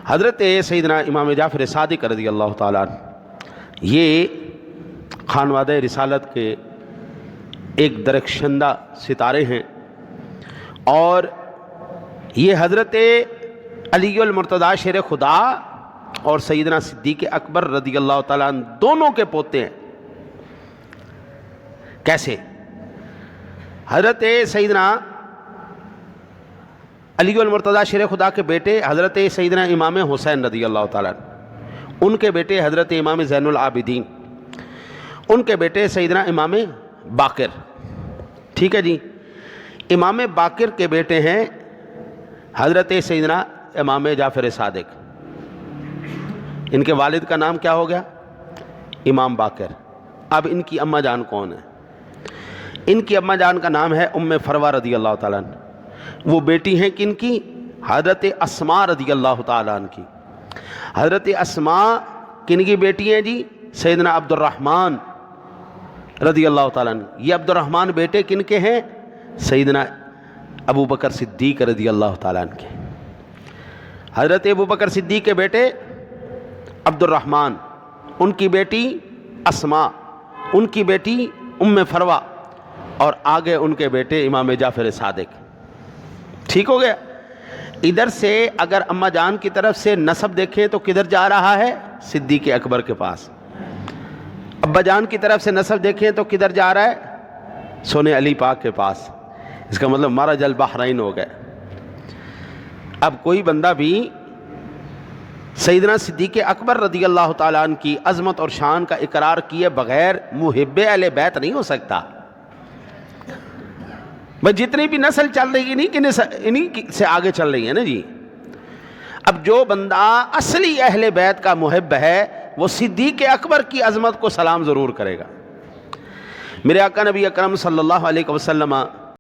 حضرت سیدنا امام جعفر صادق رضی اللہ تعالیٰ عنہ یہ خانوادہ رسالت کے ایک درخشندہ ستارے ہیں، اور یہ حضرت علی المرتضیٰ شیر خدا اور سیدنا صدیق اکبر رضی اللہ تعالیٰ عنہ دونوں کے پوتے ہیں۔ کیسے؟ حضرت سیدنا علی المرتضیٰ شیر خدا کے بیٹے حضرت سیدنا امام حسین رضی اللہ تعالیٰ عنہ، ان کے بیٹے حضرت امام زین العابدین، ان کے بیٹے سیدنا امام باقر، ٹھیک ہے جی۔ امام باقر کے بیٹے ہیں حضرت سیدنا امام جعفر صادق، ان کے والد کا نام کیا ہو گیا؟ امام باقر۔ اب ان کی اماں جان کون ہے؟ ان کی اماں جان کا نام ہے ام فروہ رضی اللہ تعالیٰ عنہ۔ وہ بیٹی ہیں کن کی؟ حضرت اسماء رضی اللہ تعالیٰ عنہ کی۔ حضرت اسماء کن کی بیٹی ہیں جی؟ سیدنا عبد الرحمن رضی اللہ تعالیٰ عنہ۔ یہ عبد الرحمن بیٹے کن کے ہیں؟ سیدنا ابو بکر صدیق رضی اللہ تعالیٰ عنہ کے۔ حضرت ابو بکر صدیق کے بیٹے عبد الرحمن، ان کی بیٹی اسماء، ان کی بیٹی ام فروہ، اور آگے ان کے بیٹے امام جعفر صادق۔ ٹھیک ہو گیا؟ ادھر سے اگر اماں جان کی طرف سے نسب دیکھیں تو کدھر جا رہا ہے؟ صدیق اکبر کے پاس۔ ابا جان کی طرف سے نسب دیکھیں تو کدھر جا رہا ہے؟ سونے علی پاک کے پاس۔ اس کا مطلب مرج البحرین ہو گئے۔ اب کوئی بندہ بھی سیدنا صدیق اکبر رضی اللہ تعالیٰ عنہ کی عظمت اور شان کا اقرار کیے بغیر محب اہل بیت نہیں ہو سکتا۔ بس جتنی بھی نسل چل رہی ہے انہی سے آگے چل رہی ہے نا جی۔ اب جو بندہ اصلی اہل بیت کا محب ہے وہ صدیق اکبر کی عظمت کو سلام ضرور کرے گا۔ میرے آقا نبی اکرم صلی اللہ علیہ وسلم